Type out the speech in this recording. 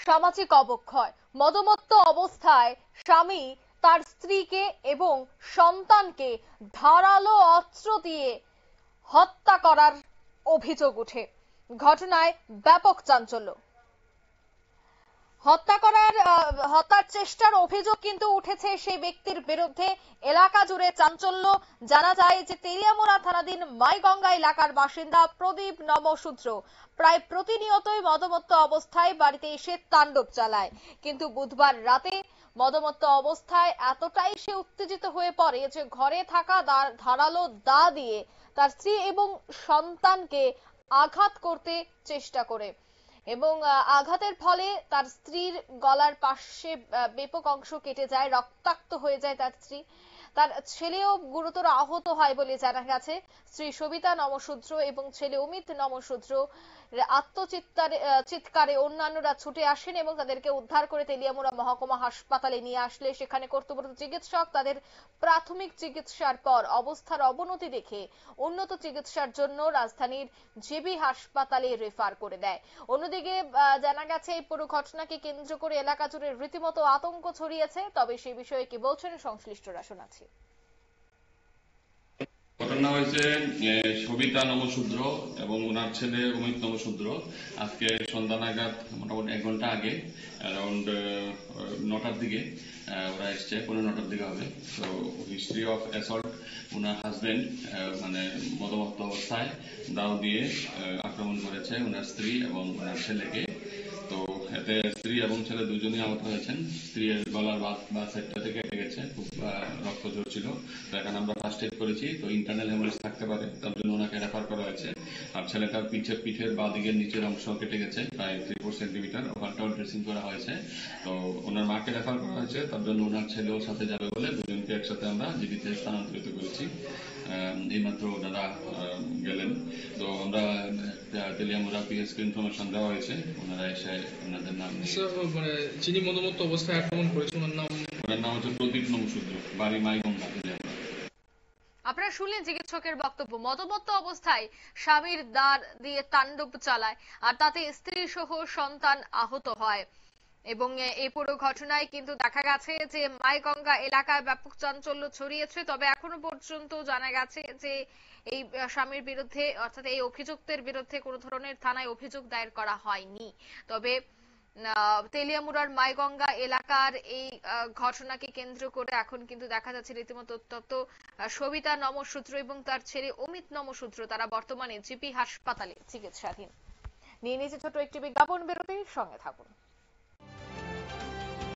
সামাজিক অবক্ষয়। মদমত্ত অবস্থায় স্বামী তার স্ত্রীকে এবং সন্তানকে ধারালো অস্ত্র দিয়ে হত্যা করার অভিযোগ ওঠে। ঘটনায় ব্যাপক চাঞ্চল্য। হত্যার চেষ্টার অভিযোগ কিন্তু উঠেছে সেই ব্যক্তির বিরুদ্ধে। এলাকা জুড়ে চাঞ্চল্য। জানা যায় যে তেলিয়ামুড়া থানাধীন মাইগঙ্গা এলাকার বাসিন্দা প্রদীপ নমশূদ্র প্রায় প্রতিনিয়তই মদমত্ত অবস্থায় বাড়িতে এসে তাণ্ডব চালায়। কিন্তু বুধবার রাতে মদমত্ত অবস্থায় এতটাই সে উত্তেজিত হয়ে পড়ে যে ঘরে থাকা ধারালো দা দিয়ে তার স্ত্রী এবং সন্তানকে আঘাত করতে চেষ্টা করে এবং আঘাতের ফলে তার স্ত্রীর গলার পাশে ব্যাপক অংশ কেটে যায়, রক্তাক্ত হয়ে যায় তার স্ত্রী। তার ছেলেও গুরুতর আহত হয় বলে জানা গেছে। স্ত্রী সবিতা নমশূদ্র এবং ছেলে অমিত নমশূদ্র চিৎকারে অন্যান্যরা ছুটে আসেন এবং তাদেরকে উদ্ধার করে তেলিয়ামুড়া মহকুমা হাসপাতালে নিয়ে আসলে সেখানে কর্তব্যরত চিকিৎসক তাদের প্রাথমিক চিকিৎসার পর অবস্থার অবনতি দেখে উন্নত চিকিৎসার জন্য রাজধানীর জেবি হাসপাতালে রেফার করে দেয়। অন্যদিকে জানা গেছে এই পুরো ঘটনাকে কেন্দ্র করে এলাকা জুড়ে রীতিমতো আতঙ্ক ছড়িয়েছে। তবে সেই বিষয়ে কি বলছেন সংশ্লিষ্টরা শোনাচ্ছি। ঘটনা হয়েছে সবিতা নমশূদ্র এবং ওনার ছেলে অমিত নমশূদ্র আজকে সন্ধ্যা নাগাদ মোটামুটি 1 ঘন্টা আগে অ্যারাউন্ড 9টার দিকে ওরা এসছে, 9:15টার দিকে হবে। তো history of assault, owner husband মানে মদমত্ত অবস্থায় দাও দিয়ে আক্রমণ করেছে ওনার স্ত্রী এবং ওনার ছেলেকে। তো এতে স্ত্রী এবং ছেলে দুজনই আহত হয়েছেন। স্ত্রীর গলার বা সাইডটা থেকে কেটে গেছে, খুব রক্ত ঝরছিল। তো এখানে আমরা ফার্স্ট এড করেছি। তো ইন্টারনাল হেমারেজ থাকতে পারে, তার জন্য ওনাকে রেফার করা হয়েছে। আর ছেলেটার পিঠের বা দিকের নিচের অংশ কেটে গেছে প্রায় 3-4 সেন্টিমিটার, ওখানটাও ড্রেসিং করা হয়েছে। তো ওনার মাকে রেফার করা হয়েছে, তার জন্য ওনার ছেলেও সাথে যাবে বলে দুজনকে একসাথে আমরা জিবিতে স্থানান্তরিত করেছি। এইমাত্র ওনারা গেলেন। তো আমরা তেলিয়ামুড়া পিএসকে ইনফরমেশন দেওয়া হয়েছে, ওনারা এসে ওনাদের নাম মানে যিনি মদমত্ত অবস্থায় আক্রমণ করেছে ওনার নাম হচ্ছে প্রদীপ নমশূদ্র, বাড়ি মাইগঙ্গা। আপনারা শুনলেন চিকিৎসকের বক্তব্য। মদমত্ত অবস্থায় স্বামীর দাঁড় দিয়ে তাণ্ডব চালায় আর তাতে স্ত্রী সহ সন্তান আহত হয় এবং এই পুরো ঘটনায় কিন্তু দেখা গেছে যে মাইগঙ্গা এলাকায় ব্যাপক চাঞ্চল্য ছড়িয়েছে। তবে এখনো পর্যন্ত জানা গেছে যে এই স্বামীর বিরুদ্ধে অর্থাৎ এই অভিযুক্তের বিরুদ্ধে কোনো ধরনের থানায় অভিযোগ দায়ের করা হয়নি। তবে তেলিয়ামুড়ার মাইগঙ্গা এলাকার এই ঘটনাকে কেন্দ্র করে এখন কিন্তু দেখা যাচ্ছে রীতিমতো উত্তপ্ত। সবিতা নমশূদ্র এবং তার ছেলে অমিত নমশূদ্র তারা বর্তমানে জিপি হাসপাতালে চিকিৎসাধীন। নিয়ে নিয়েছে ছোট একটি বিজ্ঞাপন বিরতির সঙ্গে থাকুন।